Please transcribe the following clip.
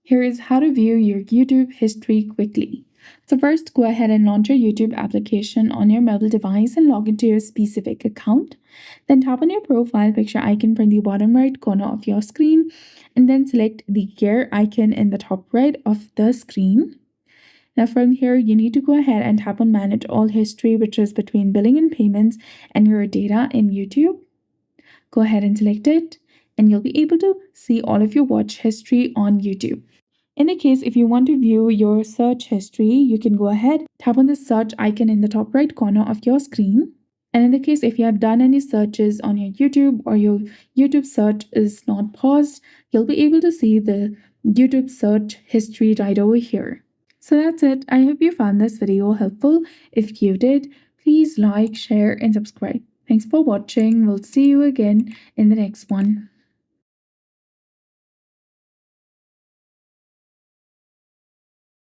Here is how to view your YouTube history quickly. So first, go ahead and launch your YouTube application on your mobile device and log into your specific account. Then tap on your profile picture icon from the bottom right corner of your screen and then select the gear icon in the top right of the screen. Now from here, you need to go ahead and tap on manage all history, which is between billing and payments and your data in YouTube. Go ahead and select it and you'll be able to see all of your watch history on YouTube. In the case, if you want to view your search history, you can go ahead, tap on the search icon in the top right corner of your screen. And in the case, if you have done any searches on your YouTube or your YouTube search is not paused, you'll be able to see the YouTube search history right over here. So that's it. I hope you found this video helpful. If you did, please like, share, and subscribe. Thanks for watching. We'll see you again in the next one.